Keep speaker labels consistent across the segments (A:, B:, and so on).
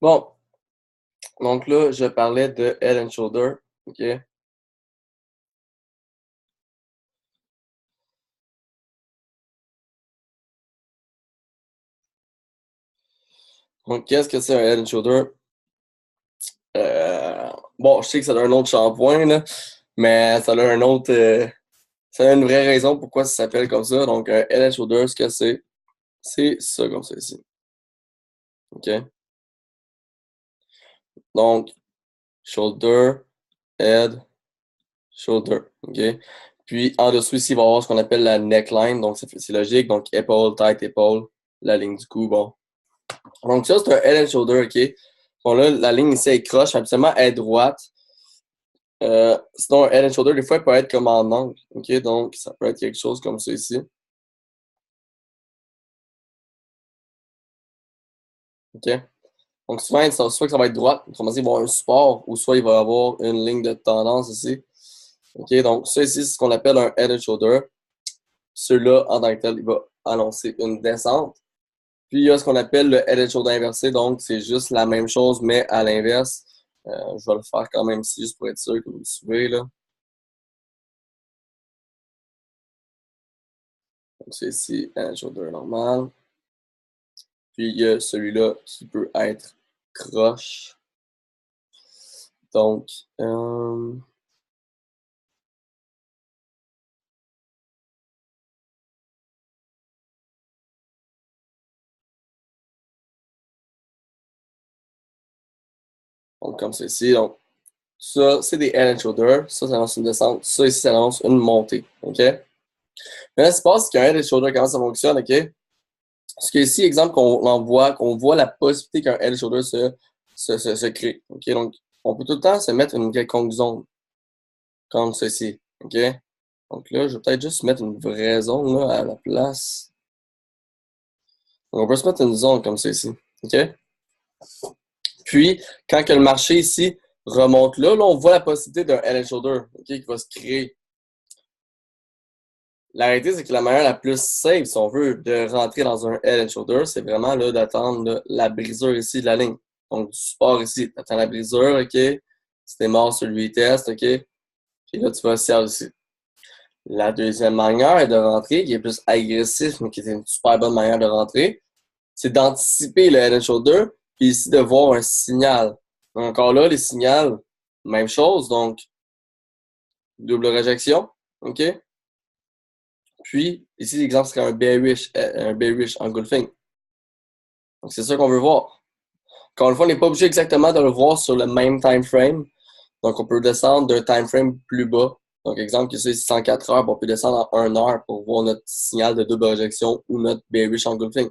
A: Bon, donc là, je parlais de Head and Shoulder, OK? Donc, qu'est-ce que c'est un Head and Shoulder? Bon, je sais que ça a un autre shampoing, là, mais ça a un autre, ça a une vraie raison pourquoi ça s'appelle comme ça. Donc, un Head and Shoulder, ce que c'est ça comme ça ici, OK? Donc, shoulder, head, shoulder, OK? Puis, en dessous ici, il va y avoir ce qu'on appelle la neckline, donc c'est logique. Donc, épaule, tête, épaule, la ligne du cou, bon. Donc, ça, c'est un head and shoulder, OK? Bon, là, la ligne ici, elle croche, absolument, elle est droite. Sinon, un head and shoulder, des fois, il peut être comme en angle, OK? Donc, ça peut être quelque chose comme ça ici, OK? Donc, souvent, soit que ça va être droite, autrement dit, il va y avoir un support, ou soit il va y avoir une ligne de tendance ici. OK? Donc, ça ici, c'est ce qu'on appelle un head and shoulder. Celui-là, en tant que tel, il va annoncer une descente. Puis, il y a ce qu'on appelle le head and shoulder inversé. Donc, c'est juste la même chose, mais à l'inverse. Je vais le faire quand même ici, juste pour être sûr que vous me suivez, là. Donc, c'est ici, head and shoulder normal. Puis, il y a celui-là qui peut être croche. Donc, comme ceci. Donc, ça, c'est des head and shoulders. Ça annonce une descente. Ça, ici, ça annonce une montée. OK? Mais là, ce qui se passe, c'est qu'un head and shoulder, comment ça fonctionne, OK? Parce que ici, exemple, qu'on voit la possibilité qu'un head and shoulder se crée. OK? Donc, on peut tout le temps se mettre une quelconque zone, comme ceci. OK? Donc là, je vais peut-être juste mettre une vraie zone là, à la place. Donc, on peut se mettre une zone comme ceci. OK? Puis, quand que le marché ici remonte là, on voit la possibilité d'un head and shoulder, OK, qui va se créer. La réalité, c'est que la manière la plus safe, si on veut, de rentrer dans un head and shoulder, c'est vraiment là, d'attendre la brisure ici de la ligne. Donc, du support ici. Tu attends la brisure, OK? Si t'es mort sur le retest, OK? Puis là, tu vas sell ici. La deuxième manière de rentrer, qui est plus agressif, mais qui est une super bonne manière de rentrer, c'est d'anticiper le head and shoulder, puis ici de voir un signal. Encore là, les signaux, même chose, donc double réjection, OK? Puis, ici, l'exemple serait un bearish engulfing. Donc, c'est ça qu'on veut voir. Encore une fois, on n'est pas obligé exactement de le voir sur le même time frame. Donc, on peut descendre d'un time frame plus bas. Donc, exemple, ici, 104 heures, on peut descendre en 1 heure pour voir notre signal de double réjection ou notre bearish engulfing.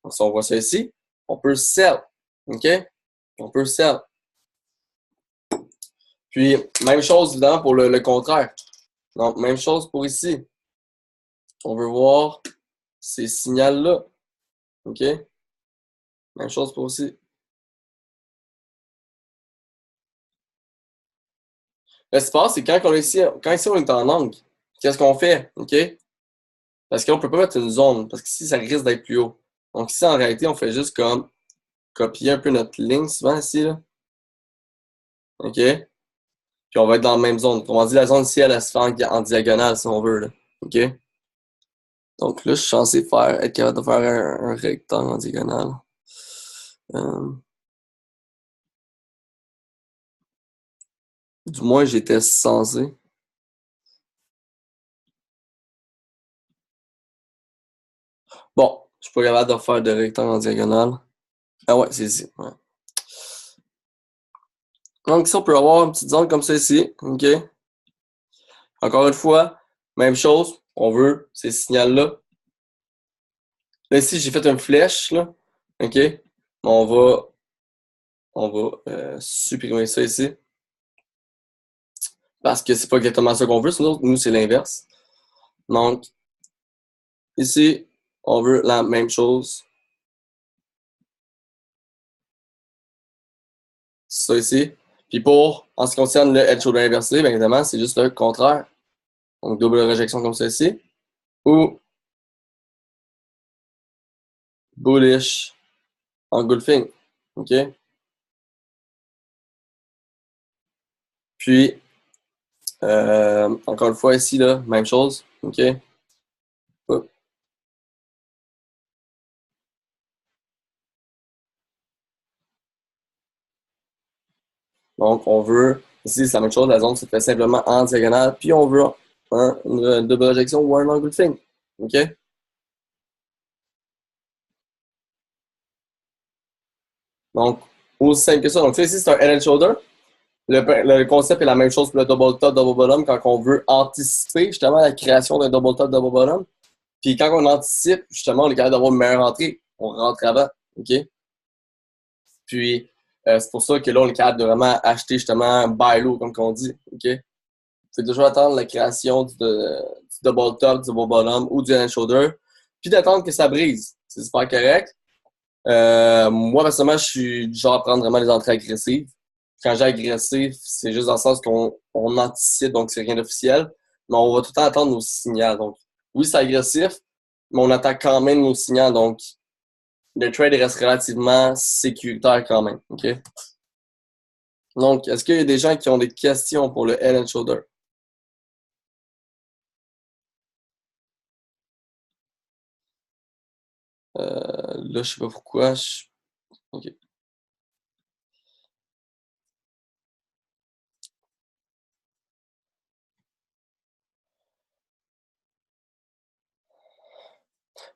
A: Donc, si on voit ça ici, on peut sell. OK? On peut sell. Puis, même chose, évidemment, pour le contraire. Donc, même chose pour ici. On veut voir ces signaux-là. OK? Même chose pour ici. Là, ce qui se passe, c'est quand ici on est en angle, qu'est-ce qu'on fait? OK? Parce qu'on ne peut pas mettre une zone, parce qu'ici, ça risque d'être plus haut. Donc ici, en réalité, on fait juste comme copier un peu notre ligne, souvent ici, là. OK? Puis on va être dans la même zone. On dit la zone ici, elle se fait en diagonale, si on veut, là. OK? Donc là, je suis censé être capable de faire un rectangle en diagonale. Du moins, j'étais censé. Bon, je suis pas capable de faire de rectangle en diagonale. Ah ouais, c'est ici. Ouais. Donc ici, on peut avoir une petite zone comme ceci. OK? Encore une fois, même chose. On veut ces signaux-là. Là, ici, j'ai fait une flèche, là. OK? On va supprimer ça ici. Parce que c'est pas exactement ça qu'on veut. Sinon, nous, c'est l'inverse. Donc, ici, on veut la même chose. Ça ici. Puis en ce qui concerne le head shoulder inversé, bien évidemment, c'est juste le contraire. Donc, double réjection comme ceci. Ou bullish engulfing. OK? Puis, encore une fois, ici, là, même chose. OK? Hop. Donc, on veut, ici, c'est la même chose, la zone se fait simplement en diagonale, puis on veut une double injection ou un engulfing. OK? Donc, aussi simple que ça. Donc, ça ici, c'est un head and shoulder. Le concept est la même chose pour le double top, double bottom quand on veut anticiper justement la création d'un double top, double bottom. Puis quand on anticipe, justement, on est capable d'avoir une meilleure entrée. On rentre avant. OK? Puis, c'est pour ça que là, on est capable de vraiment acheter justement buy low, comme on dit. OK? Faut toujours attendre la création du double top, du double bottom ou du head and shoulder. Puis d'attendre que ça brise. C'est super correct. Moi, personnellement, je suis du genre à prendre vraiment les entrées agressives. Quand j'ai agressif, c'est juste dans le sens qu'on anticipe, donc c'est rien d'officiel. Mais on va tout le temps attendre nos signaux. Donc, oui, c'est agressif, mais on attend quand même nos signaux. Donc, le trade reste relativement sécuritaire quand même. OK? Donc, est-ce qu'il y a des gens qui ont des questions pour le head and shoulder? Là, je sais pas pourquoi. OK.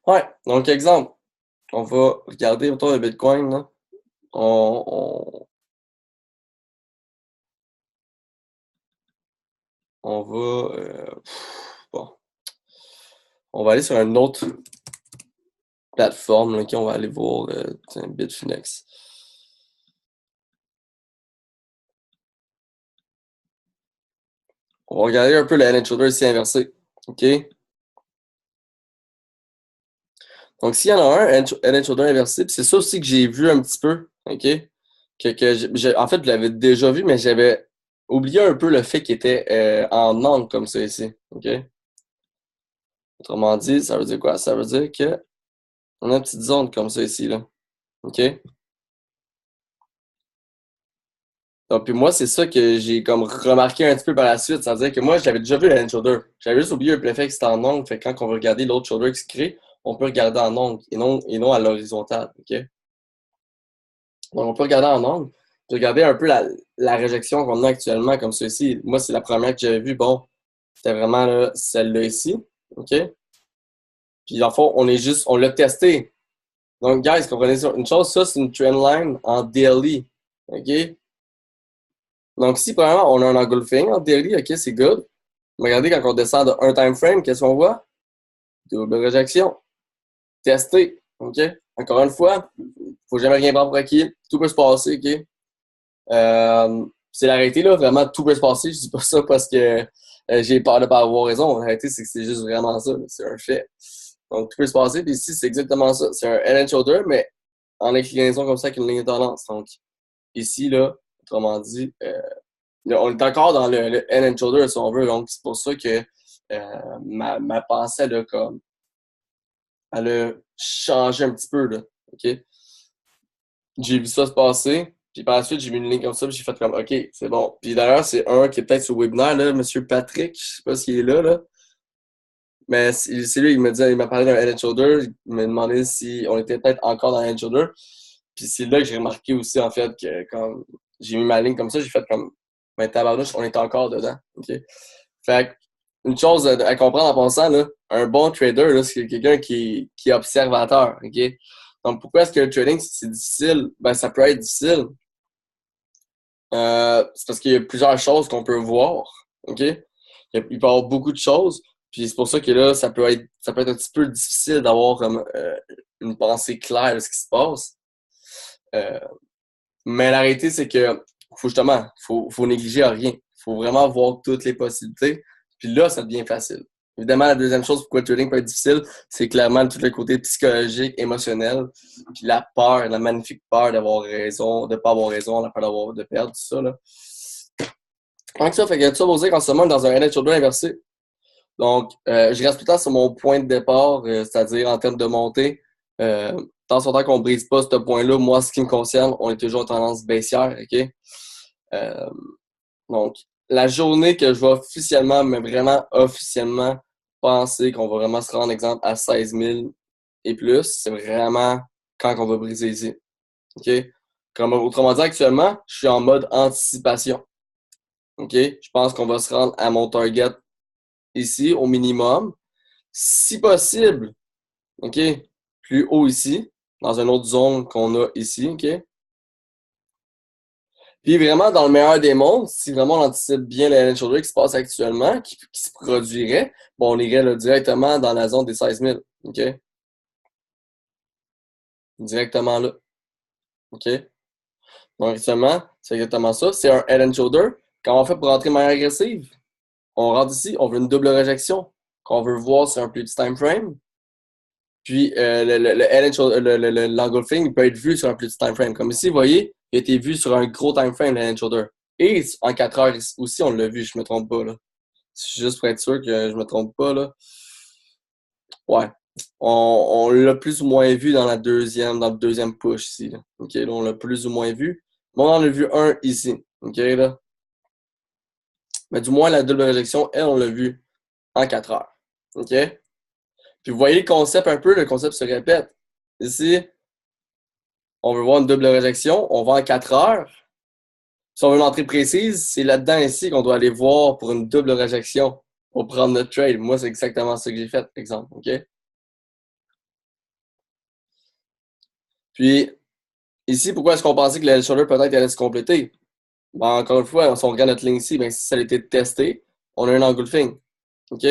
A: Ouais, donc exemple, on va regarder autour de Bitcoin. Là. On, on va. Bon, on va aller sur un autre plateforme, là, on va aller voir Bitfinex. On va regarder un peu le head and shoulder ici inversé. OK? Donc, s'il y en a un, head and shoulder inversé, puis c'est ça aussi que j'ai vu un petit peu. OK? En fait, je l'avais déjà vu, mais j'avais oublié un peu le fait qu'il était en angle comme ça ici. OK? Autrement dit, ça veut dire quoi? Ça veut dire que on a une petite zone comme ça ici, là. OK? Donc, puis moi, c'est ça que j'ai comme remarqué un petit peu par la suite. C'est-à-dire que moi, j'avais déjà vu le hand shoulder. J'avais juste oublié le fait que c'était en ongle. Fait que quand on veut regarder l'autre shoulder qui se crée, on peut regarder en ongle et non à l'horizontale. OK? Donc, on peut regarder en ongle. Puis regarder un peu la réjection qu'on a actuellement comme ceci. Moi, c'est la première que j'avais vue. Bon, c'était vraiment là, celle-là ici. OK? Puis, dans le fond, on l'a testé. Donc, guys, comprenez ça. Une chose, ça, c'est une trend line en daily. OK? Donc, si, premièrement, on a un engulfing en daily, OK, c'est good. Regardez, quand on descend de un time frame, qu'est-ce qu'on voit? Double réjection. Tester. OK? Encore une fois, faut jamais rien prendre pour acquis. Tout peut se passer, OK? C'est la réalité, là. Vraiment, tout peut se passer. Je dis pas ça parce que j'ai peur de pas avoir raison. La réalité, c'est que c'est juste vraiment ça. C'est un fait. Donc, tout peut se passer. Puis ici, c'est exactement ça. C'est un head and shoulder, mais en inclinaison comme ça avec une ligne de tendance. Donc, ici, là, autrement dit, on est encore dans le head and shoulder, si on veut. Donc, c'est pour ça que ma pensée, là, comme, elle a changé un petit peu, là. OK? J'ai vu ça se passer, puis par la suite, j'ai vu une ligne comme ça, puis j'ai fait comme, OK, c'est bon. Puis d'ailleurs, c'est un qui est peut-être sur le webinaire, là, Monsieur Patrick, je sais pas s'il est là, là. Mais c'est lui, il m'a parlé d'un head and shoulder, il m'a demandé si on était peut-être encore dans le head and shoulder. Puis c'est là que j'ai remarqué aussi, en fait, que quand j'ai mis ma ligne comme ça, j'ai fait comme, ben tabarnouche, on est encore dedans. OK? Fait une chose à comprendre en pensant, là, un bon trader, là, c'est quelqu'un qui est observateur. OK? Donc, pourquoi est-ce que le trading, c'est difficile? Ben, ça peut être difficile. C'est parce qu'il y a plusieurs choses qu'on peut voir. OK? Il peut y avoir beaucoup de choses. Puis c'est pour ça que là, ça peut être un petit peu difficile d'avoir comme, une pensée claire de ce qui se passe. Euh, mais la réalité, c'est que faut négliger à rien. Il faut vraiment voir toutes les possibilités. Puis là, ça devient facile. Évidemment, la deuxième chose pourquoi le trading peut être difficile, c'est clairement tout le côté psychologique, émotionnel, puis la peur, la magnifique peur d'avoir raison, de pas avoir raison, la peur de perdre, tout ça. Là. Donc ça, fait que tout ça pour dire qu'en ce moment, dans un head and shoulder inversé. Donc, je reste tout le temps sur mon point de départ, c'est-à-dire en termes de montée. Tant son temps qu'on ne brise pas ce point-là, moi, ce qui me concerne, on est toujours en tendance baissière, OK? Euh, donc, la journée que je vais officiellement, mais vraiment officiellement, penser qu'on va vraiment se rendre, exemple, à 16 000 et plus, c'est vraiment quand on va briser ici. OK? Comme autrement dit, actuellement, je suis en mode anticipation. OK? Je pense qu'on va se rendre à mon target ici, au minimum. Si possible, OK? Plus haut ici, dans une autre zone qu'on a ici, OK? Puis vraiment, dans le meilleur des mondes, si vraiment on anticipe bien les Head and Shoulders qui se passe actuellement, qui se produirait, bon, on irait là, directement dans la zone des 16 000. OK? Directement là. OK? Donc, actuellement, c'est exactement ça. C'est un Head and Shoulder. Quand on fait pour rentrer de manière agressive, on rentre ici, on veut une double réjection qu'on veut voir sur un plus petit time frame. Puis le head and shoulder, l'engulfing, il peut être vu sur un plus petit time frame. Comme ici, vous voyez, il a été vu sur un gros time frame, le head and shoulder. Et en 4 heures aussi, on l'a vu, je me trompe pas. Là. C'est juste pour être sûr que je me trompe pas. Là. Ouais. On l'a plus ou moins vu dans le deuxième push ici. Là. OK, là, on l'a plus ou moins vu. Mais on en a vu un ici. OK, là. Mais du moins, la double réjection, elle, on l'a vu en 4 heures. OK? Puis vous voyez le concept un peu, le concept se répète. Ici, on veut voir une double réjection, on va en 4 heures. Si on veut une entrée précise, c'est là-dedans ici qu'on doit aller voir pour une double réjection pour prendre notre trade. Moi, c'est exactement ce que j'ai fait, par exemple. OK? Puis, ici, pourquoi est-ce qu'on pensait que le shoulder peut-être allait se compléter? Ben, encore une fois, si on regarde notre ligne ici, ben, si ça a été testé, on a un engulfing. OK?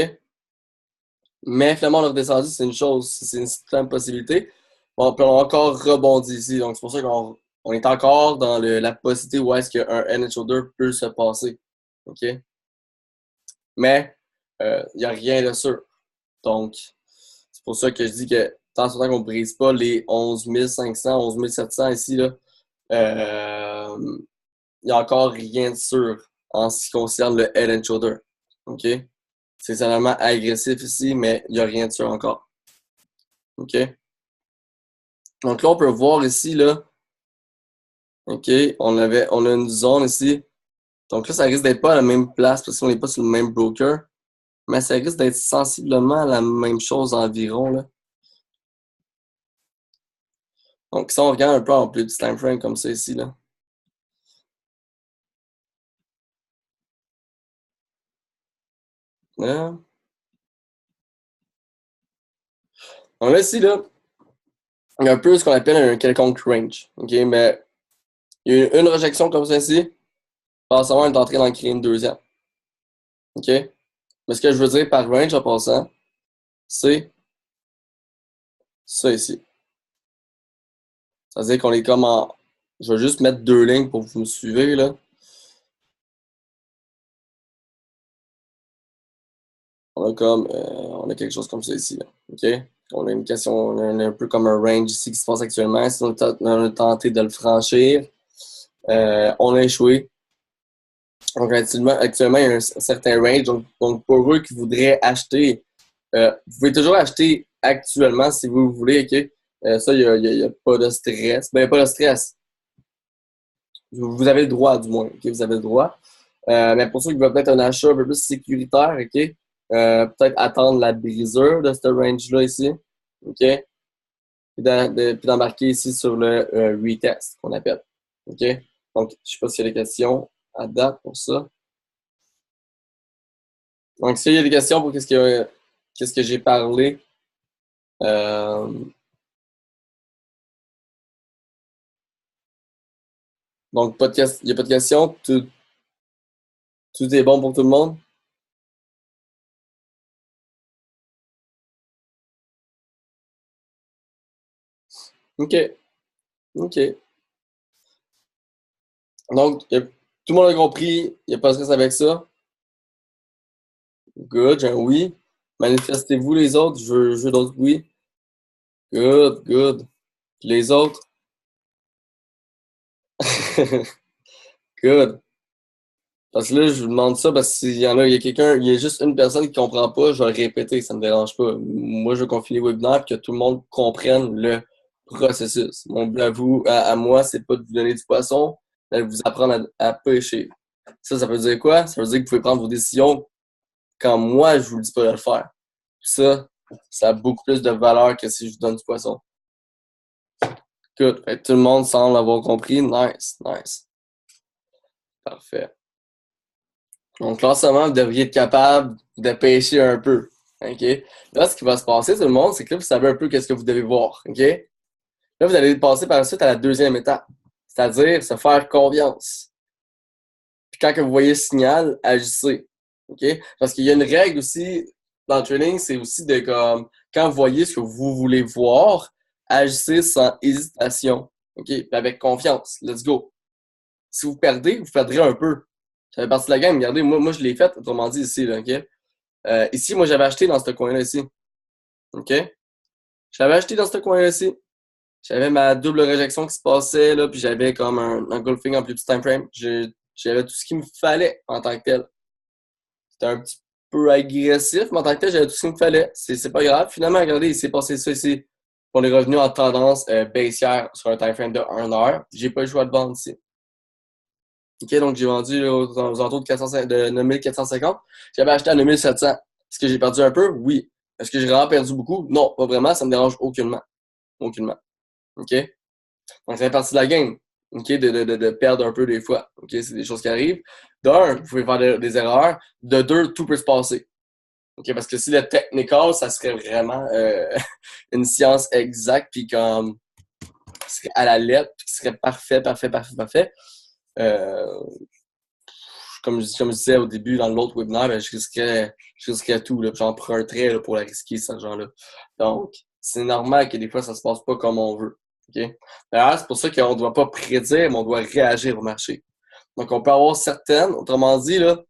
A: Mais finalement, on a redescendu, c'est une chose, c'est une certaine possibilité. Bon, puis on a encore rebondi ici. Donc, c'est pour ça qu'on est encore dans la possibilité où est-ce qu'un head and shoulder peut se passer. OK? Mais, il n'y a rien de sûr. Donc, c'est pour ça que je dis que tant qu'on ne brise pas les 11 500, 11 700 ici, là, il n'y a encore rien de sûr en ce qui concerne le head and shoulder. OK? C'est extrêmement agressif ici, mais il n'y a rien de sûr encore. OK? Donc là, on peut voir ici, là, OK, on a une zone ici. Donc là, ça risque d'être pas à la même place parce qu'on n'est pas sur le même broker, mais ça risque d'être sensiblement la même chose environ, là. Donc si on regarde un peu en plus du time frame comme ça ici, là. Là. Donc là, ici, là, il y a un peu ce qu'on appelle un quelconque range. OK, mais il y a une rejection comme ça ici. Pas savoir est entré dans créer une deuxième. OK? Mais ce que je veux dire par range en passant, c'est ça ici. Ça veut dire qu'on est comme en. Je vais juste mettre deux lignes pour que vous me suivez, là. On a quelque chose comme ça ici, là. OK? On a une question, on a un peu comme un range ici qui se passe actuellement. Si on a tenté de le franchir, on a échoué. Donc, actuellement, il y a un certain range. Donc pour eux qui voudraient acheter, vous pouvez toujours acheter actuellement si vous voulez, OK? Ça, il y a pas de stress. Ben, il n'y a pas de stress. Vous avez le droit, du moins. OK? Vous avez le droit. Mais pour ceux qui veulent peut-être un achat un peu plus sécuritaire, OK? Peut-être attendre la brisure de ce range-là ici. OK? Puis d'embarquer ici sur le retest qu'on appelle. OK? Donc, je ne sais pas s'il y a des questions à date pour ça. Donc, s'il y a des questions pour qu'est-ce que j'ai parlé, euh, donc il n'y a pas de questions, tout est bon pour tout le monde? OK. OK. Donc, tout le monde a compris, il n'y a pas de stress avec ça. Good, j'ai un oui. Manifestez-vous les autres, je veux d'autres oui. Good, good. Puis les autres? Good. Parce que là, je vous demande ça parce qu'il y en a, il y a quelqu'un, il y a juste une personne qui comprend pas, je vais le répéter, ça me dérange pas. Moi, je veux qu'on finisse le webinaire et que tout le monde comprenne le processus. Mon but à vous, à moi, c'est pas de vous donner du poisson, mais de vous apprendre à pêcher. Ça veut dire quoi? Ça veut dire que vous pouvez prendre vos décisions quand moi, je vous le dis pas de le faire. Puis ça a beaucoup plus de valeur que si je vous donne du poisson. Good. Fait que tout le monde semble avoir compris. Nice, nice. Parfait. Donc, là, en ce moment, vous devriez être capable de pêcher un peu. OK? Là, ce qui va se passer, tout le monde, c'est que là, vous savez un peu qu'est-ce que vous devez voir. OK? Là, vous allez passer par la suite à la deuxième étape. C'est-à-dire se faire confiance. Puis quand que vous voyez le signal, agissez. OK? Parce qu'il y a une règle aussi dans le trading, c'est aussi de comme quand vous voyez ce que vous voulez voir, agissez sans hésitation. OK? Puis avec confiance. Let's go. Si vous perdez, vous perdrez un peu. Ça fait partie de la game. Regardez, moi je l'ai fait, autrement dit, ici, là, OK? Ici, moi, j'avais acheté dans ce coin-là ici. OK? J'avais acheté dans ce coin-là ici. J'avais ma double réjection qui se passait, là, puis j'avais comme un engulfing en plus petit time frame. J'avais tout ce qu'il me fallait en tant que tel. C'était un petit peu agressif, mais en tant que tel, j'avais tout ce qu'il me fallait. C'est pas grave. Finalement, regardez, il s'est passé ça ici. On est revenu en tendance baissière sur un time frame de 1 heure. J'ai pas eu le choix de vendre ici. OK, donc j'ai vendu là, aux alentours de 9450. J'avais acheté à 9700. Est-ce que j'ai perdu un peu? Oui. Est-ce que j'ai vraiment perdu beaucoup? Non, pas vraiment. Ça me dérange aucunement. Aucunement. OK? Donc, ça fait partie de la game. OK? De perdre un peu des fois. OK? C'est des choses qui arrivent. D'un, vous pouvez faire des erreurs. De deux, tout peut se passer. OK? Parce que si le technical, ça serait vraiment une science exacte, puis comme, serait à la lettre, puis qui serait parfait, parfait, parfait, parfait. Euh, comme je disais au début dans l'autre webinaire, ben, je risquerais tout. J'emprunterais là, pour la risquer, cet argent-là. Donc, c'est normal que des fois, ça se passe pas comme on veut. Okay? D'ailleurs, c'est pour ça qu'on ne doit pas prédire, mais on doit réagir au marché. Donc, on peut avoir certaines, autrement dit, là,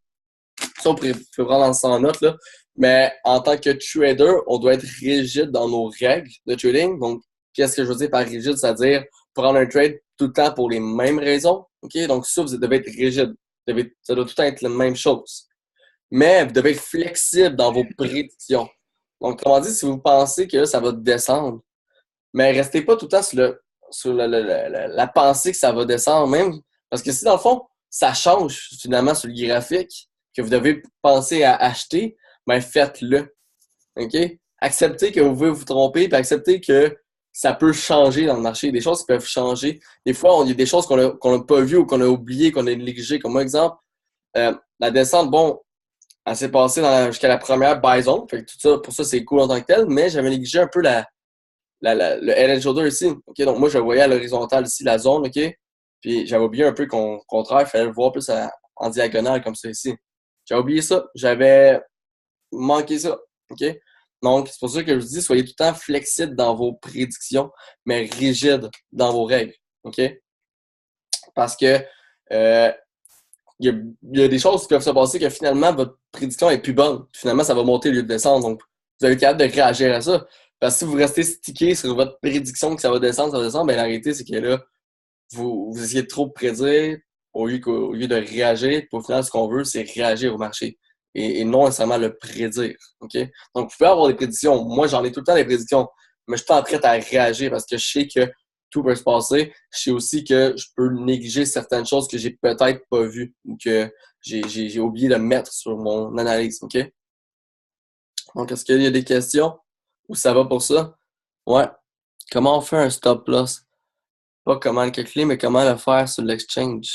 A: ça, on peut prendre en sans note, là, mais en tant que trader, on doit être rigide dans nos règles de trading. Donc, qu'est-ce que je veux dire par rigide? C'est-à-dire prendre un trade tout le temps pour les mêmes raisons. OK? Donc, ça, vous devez être rigide. Ça doit tout être la même chose. Mais vous devez être flexible dans vos prédictions. Donc, comment dire, si vous pensez que ça va descendre, mais restez pas tout le temps sur la pensée que ça va descendre même. Parce que si dans le fond, ça change finalement sur le graphique, que vous devez penser à acheter, ben faites-le. OK? Acceptez que vous pouvez vous tromper, puis acceptez que ça peut changer dans le marché. Des choses qui peuvent changer. Des fois, il y a des choses qu'on n'a pas vues ou qu'on a oubliées, qu'on a négligées. Comme exemple, la descente, bon, elle s'est passée jusqu'à la première buy zone. Fait que tout ça, pour ça, c'est cool en tant que tel, mais j'avais négligé un peu le head and shoulder ici. OK? Donc, moi, je voyais à l'horizontale ici la zone, OK? Puis, j'avais oublié un peu qu'au contraire, il fallait le voir plus en diagonale comme ça ici. J'avais oublié ça. J'avais manqué ça. OK? Donc, c'est pour ça que je vous dis, soyez tout le temps flexible dans vos prédictions, mais rigide dans vos règles. OK? Parce que il y a des choses qui peuvent se passer que finalement, votre prédiction est plus bonne. Finalement, ça va monter au lieu de descendre. Donc, vous avez être capable de réagir à ça. Parce que si vous restez stické sur votre prédiction que ça va descendre, ben la réalité, c'est que là, vous essayez de trop prédire au lieu de réagir. Puis au final, ce qu'on veut, c'est réagir au marché. Et non nécessairement le prédire. OK? Donc, vous pouvez avoir des prédictions. Moi, j'en ai tout le temps des prédictions. Mais je suis pas prêt à réagir parce que je sais que tout peut se passer. Je sais aussi que je peux négliger certaines choses que j'ai peut-être pas vues ou que j'ai oublié de mettre sur mon analyse. OK? Donc, est-ce qu'il y a des questions? Ou ça va pour ça? Ouais. Comment on fait un stop loss? Pas comment le calculer, mais comment le faire sur l'exchange.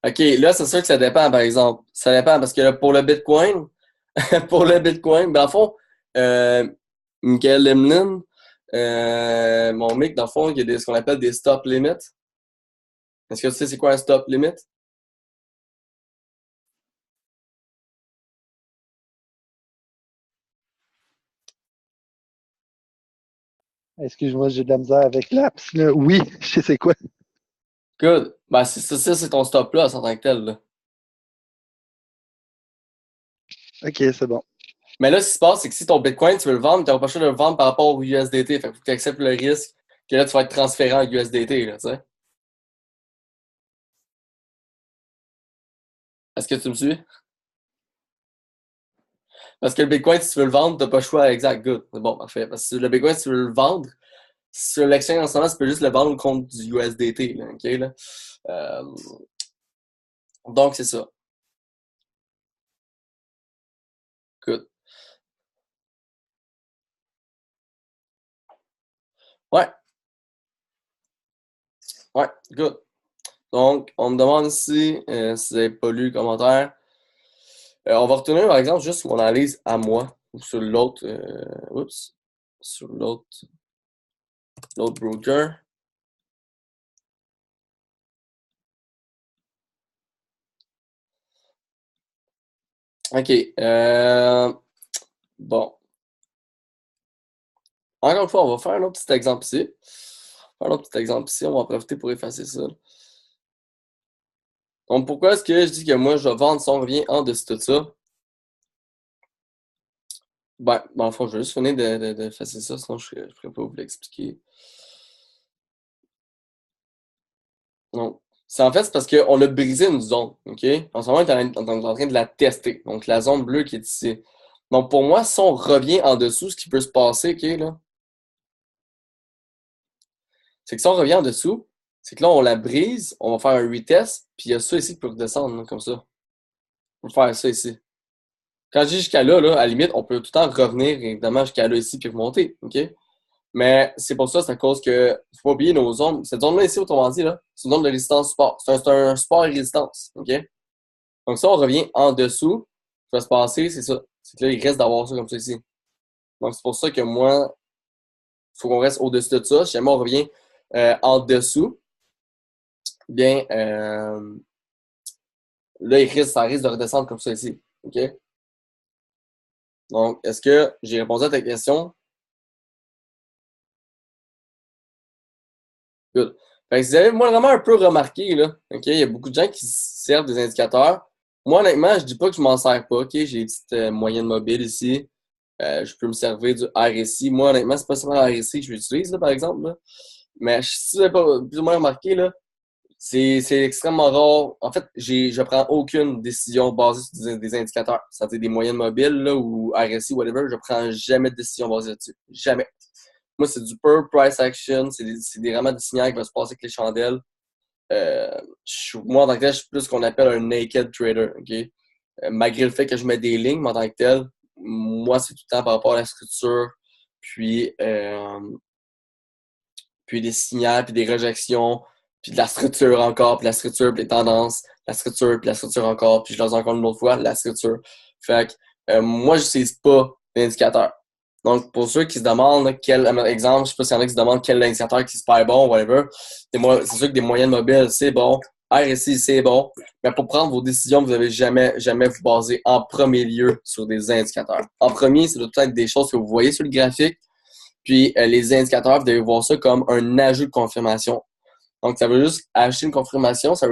A: OK, là, c'est sûr que ça dépend, par exemple. Ça dépend parce que là, pour le Bitcoin, dans le fond, Michael Lemlin, mon mec, dans le fond, il y a ce qu'on appelle des stop limits. Est-ce que tu sais c'est quoi un stop limit?
B: Excuse-moi, j'ai de la misère avec l'apps. Oui, je sais c'est quoi.
A: Good. Ben, c'est ton stop loss en tant que tel, là.
B: OK, c'est bon.
A: Mais là, ce qui se passe, c'est que si ton Bitcoin, tu veux le vendre, tu n'auras pas le choix de le vendre par rapport au USDT. Fait que faut que tu acceptes le risque que là, tu vas être transféré en USDT, là, tu sais. Est-ce que tu me suis? Parce que le Bitcoin, si tu veux le vendre, tu n'as pas le choix exact. Good. C'est bon, parfait. Parce que le Bitcoin, si tu veux le vendre, sur l'exchange en ce moment, tu peux juste le vendre contre du USDT, là, OK, là? Euh, Donc, c'est ça. Good. Ouais, ouais, good. Donc, on me demande ici, si vous n'avez pas lu le commentaire. On va retourner, par exemple, juste sur mon analyse à moi, ou sur l'autre, oups, sur l'autre broker. OK. Bon. Encore une fois, on va faire un autre petit exemple ici. On va en profiter pour effacer ça. Donc, pourquoi est-ce que je dis que moi, je vais vendre si on revient en dessous de ça? Ben, dans le fond, je vais juste finir d'effacer ça, sinon je ne pourrais pas vous l'expliquer. Donc, c'est parce qu'on a brisé une zone, OK? En ce moment, on est en train de la tester. Donc, la zone bleue qui est ici. Donc, pour moi, si on revient en dessous, ce qui peut se passer, OK, là, c'est que si on revient en dessous, c'est que là, on la brise, on va faire un retest, puis il y a ça ici qui peut redescendre, là, comme ça. On va faire ça ici. Quand je dis jusqu'à là, à la limite, on peut tout le temps revenir, évidemment, jusqu'à là ici, puis remonter, OK? Mais c'est pour ça, c'est à cause que, faut pas oublier nos zones. Cette zone-là ici, autrement dit, là, c'est une zone de résistance support. C'est un support et résistance, OK? Donc, si on revient en dessous, ce qui va se passer, c'est ça. C'est que là, il reste d'avoir ça comme ça ici. Donc, c'est pour ça que moi, il faut qu'on reste au-dessus de ça. Si jamais on revient en dessous, bien, là, ça risque de redescendre comme ça ici. OK? Donc, est-ce que j'ai répondu à ta question? Good. Fait que vous avez moi vraiment un peu remarqué, là, OK? Il y a beaucoup de gens qui se servent des indicateurs. Moi, honnêtement, je dis pas que je m'en sers pas, OK? J'ai des petites moyennes mobiles ici. Je peux me servir du RSI. Moi, honnêtement, c'est pas seulement le RSI que je j'utilise, là, par exemple. Là. Mais si vous n'avez pas plus ou moins remarqué, là, c'est extrêmement rare. En fait, je prends aucune décision basée sur des indicateurs. C'est-à-dire des moyennes mobiles là, ou RSI, whatever. Je prends jamais de décision basée là-dessus. Jamais. Moi, c'est du pure price action. Vraiment des signaux qui vont se passer avec les chandelles. Moi, en tant que tel, je suis plus ce qu'on appelle un naked trader. Okay? Malgré le fait que je mets des lignes, mais en tant que tel, moi, c'est tout le temps par rapport à la structure, puis, puis des signaux, puis des rejections, puis de la structure encore, puis la structure, puis les tendances, la structure, puis la structure encore, puis je lance encore une autre fois, la structure. Fait que moi, je n'utilise pas l'indicateur. Donc, pour ceux qui se demandent quel exemple, je sais pas s'il y en a qui se demandent quel indicateur qui est super bon, whatever, c'est sûr que des moyennes mobiles, c'est bon. RSI, c'est bon. Mais pour prendre vos décisions, vous n'avez jamais vous baser en premier lieu sur des indicateurs. En premier, c'est peut-être des choses que vous voyez sur le graphique. Puis les indicateurs, vous devez voir ça comme un ajout de confirmation. Donc, ça veut juste ajouter une confirmation. Ce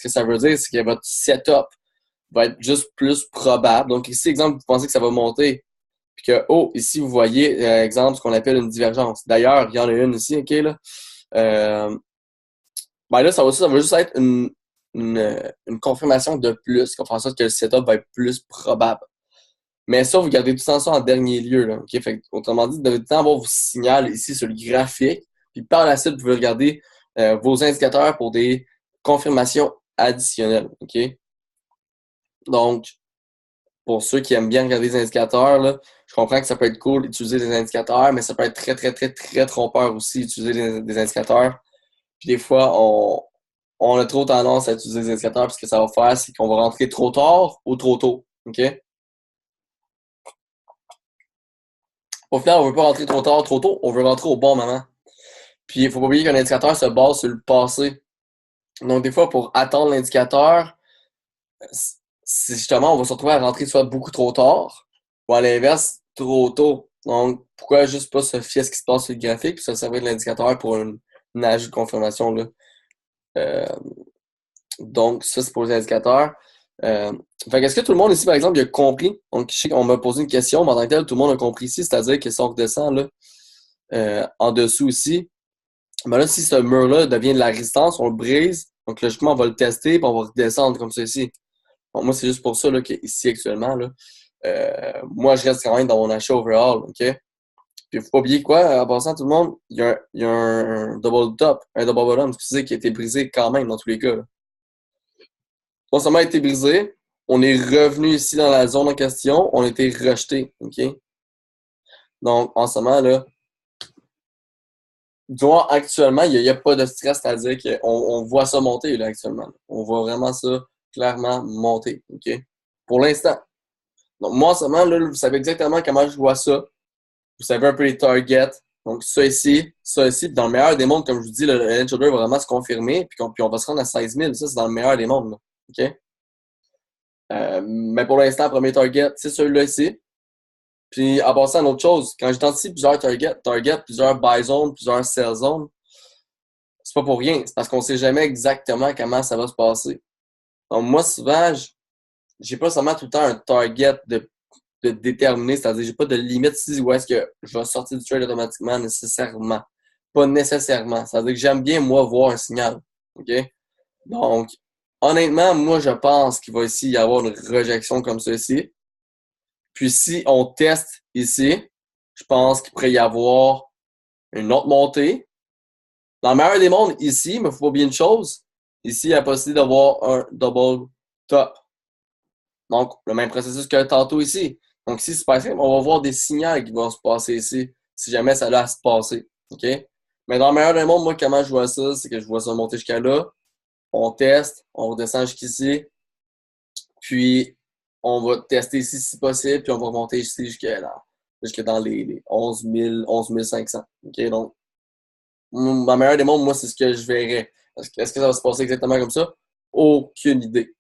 A: que ça veut dire, c'est que votre setup va être juste plus probable. Donc, ici, exemple, vous pensez que ça va monter. Puis que, oh, ici, vous voyez, exemple, ce qu'on appelle une divergence. D'ailleurs, il y en a une ici, OK, là. Ben là, ça va juste être une confirmation de plus, qui va faire en sorte que le setup va être plus probable. Mais ça, vous gardez tout le temps ça en dernier lieu. Là, okay? Fait, autrement dit, vous devez tout le temps avoir vos signaux ici sur le graphique. Puis par la suite, vous pouvez regarder vos indicateurs pour des confirmations additionnelles. OK? Donc, pour ceux qui aiment bien regarder les indicateurs, là, je comprends que ça peut être cool d'utiliser des indicateurs, mais ça peut être très, très, très, très trompeur aussi d'utiliser des indicateurs. Puis des fois, on a trop tendance à utiliser des indicateurs parce que ça va faire, c'est qu'on va rentrer trop tard ou trop tôt. OK? Au final, on veut pas rentrer trop tard, trop tôt, on veut rentrer au bon moment. Puis il faut pas oublier qu'un indicateur se base sur le passé. Donc des fois, pour attendre l'indicateur, c'est justement, on va se retrouver à rentrer soit beaucoup trop tard, ou à l'inverse, trop tôt. Donc, pourquoi juste pas se fier à ce qui se passe sur le graphique, puis se servir de l'indicateur pour une ajout de confirmation, là. Euh, donc, ça, c'est pour les indicateurs. Fait est-ce que tout le monde ici, par exemple, il a compris? Donc, je sais qu'on m'a posé une question, mais en tant que tel, tout le monde a compris ici, c'est-à-dire que si on redescend là, en dessous ici, ben là, si ce mur-là devient de la résistance, on le brise. Donc, logiquement, on va le tester, puis on va redescendre comme ceci. Bon, moi, c'est juste pour ça là, qu'ici, actuellement, là, moi, je reste quand même dans mon achat overall. OK? Puis, il faut pas oublier quoi, en passant, tout le monde, il y a un double top, un double bottom, excusez, qui a été brisé quand même dans tous les cas. Là. non seulement a été brisé, on est revenu ici dans la zone en question, on a été rejeté. OK? Donc, en ce moment, là, disons, actuellement, il n'y a pas de stress, c'est-à-dire qu'on voit ça monter là, actuellement. On voit vraiment ça clairement monter. OK? Pour l'instant. Donc, moi, en ce moment, là, vous savez exactement comment je vois ça. Vous savez un peu les targets. Donc, ça ici. Puis dans le meilleur des mondes, comme je vous dis, le Head and Shoulder va vraiment se confirmer. Puis on va se rendre à 16 000. Ça, c'est dans le meilleur des mondes. Là. OK? Mais pour l'instant, premier target, c'est celui-là ici. Puis, en passant à une autre chose, quand j'identifie plusieurs targets, plusieurs buy zones, plusieurs sell zones, c'est pas pour rien. C'est parce qu'on sait jamais exactement comment ça va se passer. Donc, moi, souvent, j'ai pas seulement tout le temps un target de déterminer, c'est-à-dire j'ai pas de limite ici où est-ce que je vais sortir du trade automatiquement nécessairement. Pas nécessairement. C'est-à-dire que j'aime bien, moi, voir un signal. OK? Donc, honnêtement, moi, je pense qu'il va ici y avoir une rejection comme ceci. Puis si on teste ici, je pense qu'il pourrait y avoir une autre montée. Dans le meilleur des mondes, ici, il me faut pas oublier une chose. Ici, il y a la possibilité d'avoir un double top. Donc, le même processus que tantôt ici. Donc, si c'est passé, on va voir des signaux qui vont se passer ici, si jamais ça a à se passer. OK? Mais dans le meilleur des mondes, moi, comment je vois ça, c'est que je vois ça monter jusqu'à là. On teste, on redescend jusqu'ici. Puis, on va tester ici si possible, puis on va remonter ici jusque dans les 11 000, 11 500. OK? Donc, dans le meilleur des mondes, moi, c'est ce que je verrais. Est-ce que ça va se passer exactement comme ça? Aucune idée.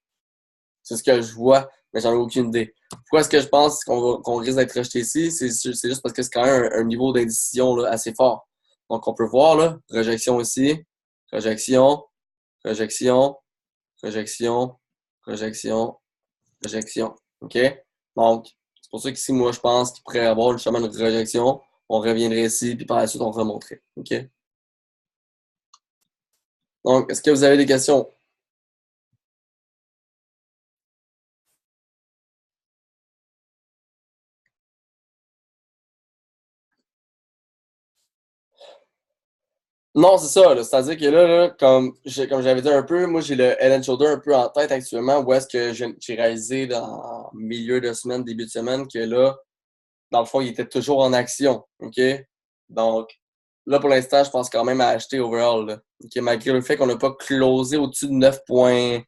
A: C'est ce que je vois, mais j'en ai aucune idée. Pourquoi est-ce que je pense qu'on risque d'être rejeté ici? C'est juste parce que c'est quand même un niveau d'indécision là, assez fort. Donc, on peut voir, là, rejection ici, rejection, rejection, rejection, rejection, rejection. OK? Donc, c'est pour ça qu'ici, moi, je pense qu'il pourrait y avoir justement une rejection. On reviendrait ici, puis par la suite, on remonterait. OK? Donc, est-ce que vous avez des questions? Non, c'est ça. C'est-à-dire que là, comme j'avais dit un peu, moi, j'ai le Head and Shoulder un peu en tête actuellement, où est-ce que j'ai réalisé dans milieu de semaine, début de semaine, que là, dans le fond, il était toujours en action. OK? Donc, là, pour l'instant, je pense quand même à acheter overall. Là. OK? Malgré le fait qu'on n'a pas closé au-dessus de 9 points.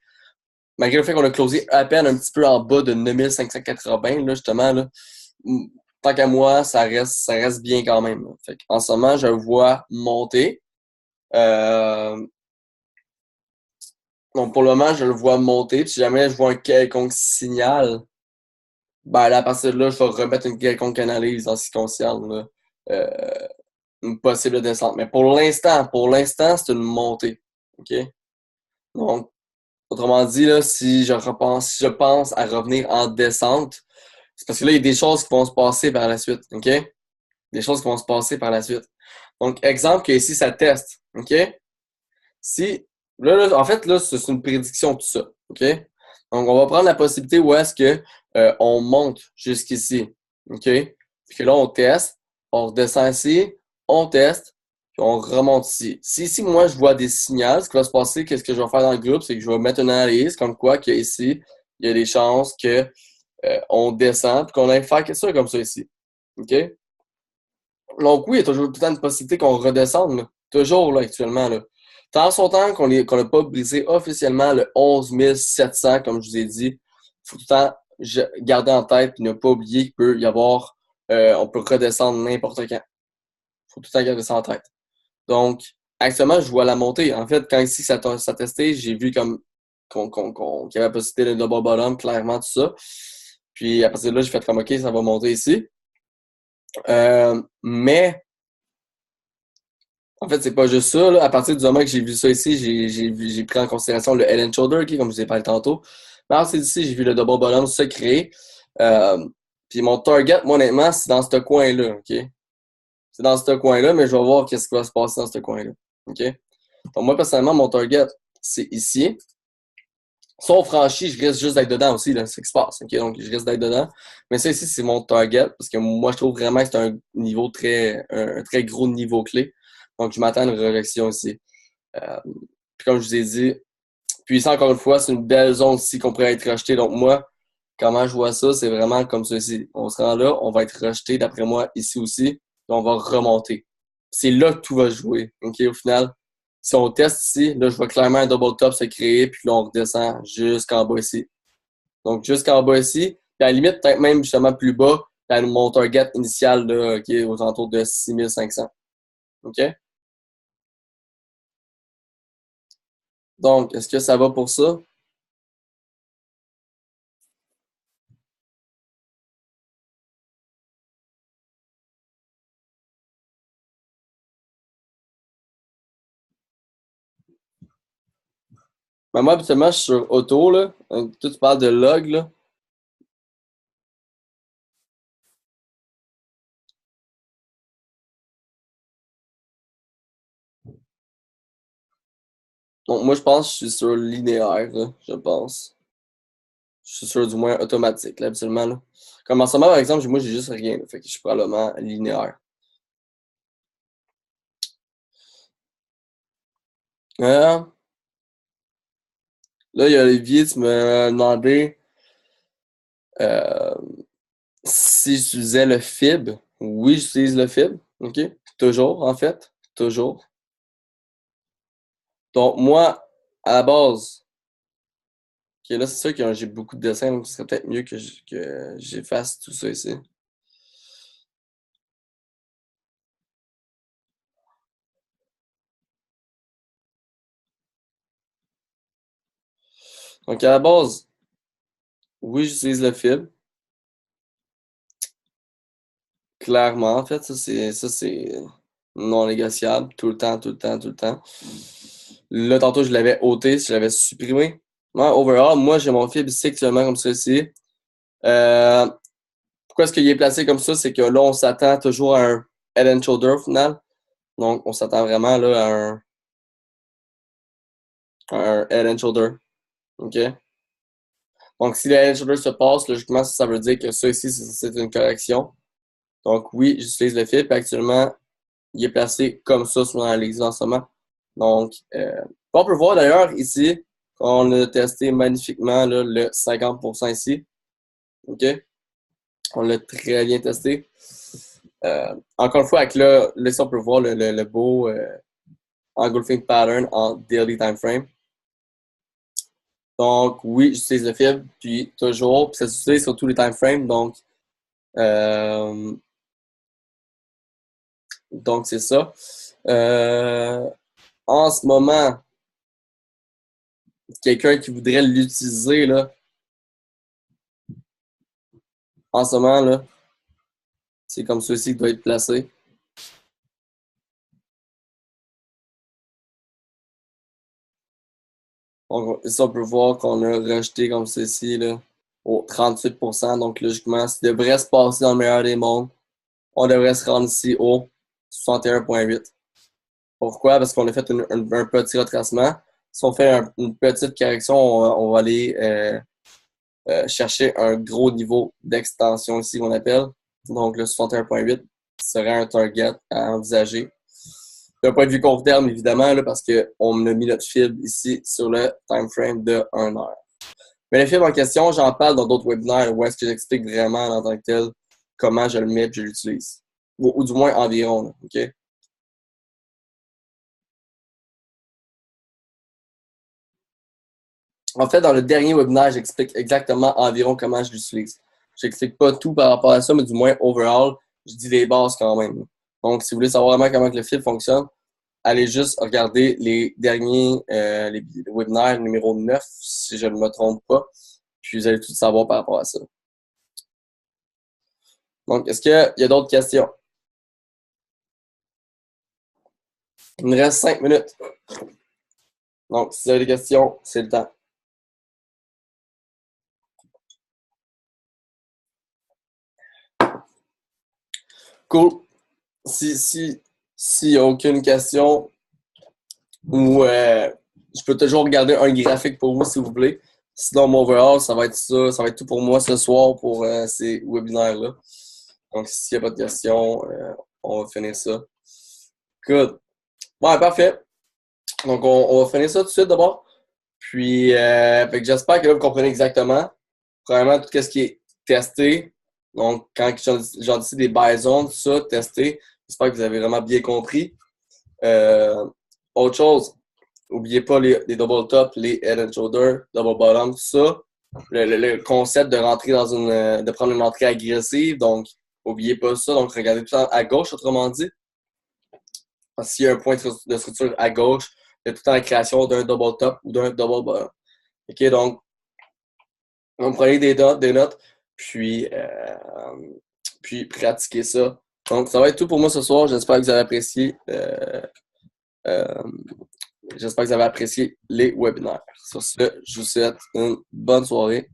A: Malgré le fait qu'on a closé à peine un petit peu en bas de 9580, là, justement, là, tant qu'à moi, ça reste bien quand même. Là. Fait en ce moment, je vois monter. Euh, donc, pour le moment, je le vois monter. Puis si jamais je vois un quelconque signal, ben là, à partir de là, je vais remettre une quelconque analyse en ce qui concerne là, une possible descente. Mais pour l'instant, c'est une montée. OK? Donc, autrement dit, là, si je pense à revenir en descente, c'est parce que là, il y a des choses qui vont se passer par la suite. OK? Des choses qui vont se passer par la suite. Donc, exemple que ici, ça teste. OK? Si, en fait, là, c'est une prédiction tout ça. OK? Donc, on va prendre la possibilité où est-ce que on monte jusqu'ici. OK? Puis que là, on teste, on redescend ici, on teste, puis on remonte ici. Si ici, moi, je vois des signaux, ce qui va se passer, qu'est-ce que je vais faire dans le groupe, c'est que je vais mettre une analyse comme quoi qu'ici, il y a des chances que on descend, puis qu'on aille faire quelque chose comme ça ici. OK? Donc oui, il y a toujours tout le temps une possibilité qu'on redescende, là. Toujours là, actuellement. Là. Tant son temps qu'on n'a pas brisé officiellement le 11 700, comme je vous ai dit, il faut tout le temps garder en tête et ne pas oublier qu'il peut y avoir, on peut redescendre n'importe quand. Il faut tout le temps garder ça en tête. Donc, actuellement, je vois la montée. En fait, quand ici ça testé, j'ai vu comme qu'il y avait la possibilité de double bottom, clairement, tout ça. Puis à partir de là, j'ai fait comme OK, ça va monter ici. Mais en fait, c'est pas juste ça. Là. À partir du moment que j'ai vu ça ici, j'ai pris en considération le Head and Shoulder, okay, comme je vous ai parlé tantôt. Mais ensuite d'ici, j'ai vu le double bottom se créer. Euh, Puis mon target, moi, honnêtement, c'est dans ce coin-là. OK? C'est dans ce coin-là, mais je vais voir qu'est-ce qui va se passer dans ce coin-là. OK? Donc, moi, personnellement, mon target, c'est ici. Si on franchit, je risque juste d'être dedans aussi, là. C'est ce qui se passe. OK? Donc, je risque d'être dedans. Mais ça ici, c'est mon target. Parce que moi, je trouve vraiment que c'est un niveau un très gros niveau clé. Donc, je m'attends à une réaction ici. Puis comme je vous ai dit, Puis ça, encore une fois, c'est une belle zone ici qu'on pourrait être rejeté. Donc moi, comment je vois ça, c'est vraiment comme ceci. On se rend là, on va être rejeté, d'après moi, ici aussi, puis on va remonter. C'est là que tout va jouer. OK, au final, si on teste ici, là, je vois clairement un double top se créer, puis là, on redescend jusqu'en bas ici. Donc, jusqu'en bas ici, puis à la limite, peut-être même justement plus bas, puis mon target initial, là, OK, aux alentours de 6500. OK? Donc, est-ce que ça va pour ça? Ben, moi, habituellement, je suis sur auto, là. Donc, toi, tu parles de log, là. Donc, moi, je pense que je suis sur linéaire, là, je pense. Je suis sur du moins automatique, là, habituellement, là. Comme en ce moment, par exemple, moi, j'ai juste rien, là. Fait que je suis probablement linéaire. Euh, Là, il y a Olivier, tu me demandé euh, si j'utilisais le fib. Oui, j'utilise le fib. OK? Toujours, en fait. Toujours. Donc, moi, à la base, OK, là, c'est sûr que j'ai beaucoup de dessins, donc ce serait peut-être mieux que j'efface tout ça ici. Donc, à la base, oui, j'utilise le fib. Clairement, en fait, ça c'est non négociable. Tout le temps, tout le temps, tout le temps. Là, tantôt, je l'avais ôté, je l'avais supprimé. Moi, overall, moi, j'ai mon fib ici actuellement comme ceci. Euh, Pourquoi est-ce qu'il est placé comme ça? C'est que là, on s'attend toujours à un head and shoulder au final. Donc, on s'attend vraiment là, à un head and shoulder. OK? Donc, si le head and shoulder se passe, logiquement, ça veut dire que ça ici, c'est une correction. Donc, oui, j'utilise le fib. Actuellement, il est placé comme ça sur l'analyse en ce moment. Donc, on peut voir d'ailleurs ici qu'on a testé magnifiquement là, le 50% ici. OK? On l'a très bien testé. Encore une fois, avec là, si on peut voir le beau engulfing pattern en daily time frame. Donc, oui, j'utilise le fib, puis toujours, puis ça s'utilise sur tous les time frames. Euh, donc c'est ça. Euh, En ce moment, quelqu'un qui voudrait l'utiliser, là, en ce moment, là, c'est comme ceci qui doit être placé. Donc, ici, on peut voir qu'on a rejeté comme ceci, là, au 38%. Donc, logiquement, ce qui devrait se passer dans le meilleur des mondes, on devrait se rendre ici au 61,8. Pourquoi? Parce qu'on a fait un petit retracement. Si on fait une petite correction, on va aller chercher un gros niveau d'extension ici, qu'on appelle. Donc, le 61,8 serait un target à envisager. D'un point de vue court terme, évidemment, là, parce qu'on a mis notre fibre ici sur le time frame de 1 heure. Mais le fibre en question, j'en parle dans d'autres webinaires où est-ce que j'explique vraiment en tant que tel comment je le mets et je l'utilise. Ou du moins environ. Là, OK? En fait, dans le dernier webinaire, j'explique exactement environ comment je l'utilise. Je n'explique pas tout par rapport à ça, mais du moins, overall, je dis les bases quand même. Donc, si vous voulez savoir vraiment comment le fil fonctionne, allez juste regarder les derniers les webinaires numéro 9, si je ne me trompe pas. Puis vous allez tout savoir par rapport à ça. Donc, est-ce qu'il y a d'autres questions? Il me reste 5 minutes. Donc, si vous avez des questions, c'est le temps. Cool. S'il n'y a aucune question, ou je peux toujours regarder un graphique pour vous si vous voulez. Sinon, mon overall, ça va être ça. Ça va être tout pour moi ce soir pour ces webinaires-là. Donc, s'il n'y a pas de questions, on va finir ça. Good. Ouais, parfait. Donc, on va finir ça tout de suite d'abord. Puis, fait que j'espère que là, vous comprenez exactement. Premièrement, tout ce qui est testé. Donc, quand j'en dis des buy zones, tout ça, testé. J'espère que vous avez vraiment bien compris. Autre chose, n'oubliez pas les double top, les head and shoulder, double bottom, tout ça. Le concept de rentrer de prendre une entrée agressive. Donc, n'oubliez pas ça. Donc, regardez tout le temps à gauche, autrement dit. Parce s'il y a un point de structure à gauche, il y a tout le temps la création d'un double top ou d'un double bottom. OK, donc, vous prenez des notes, puis pratiquez ça. Donc, ça va être tout pour moi ce soir. J'espère que vous avez apprécié. Euh, J'espère que vous avez apprécié les webinaires. Sur ce, je vous souhaite une bonne soirée.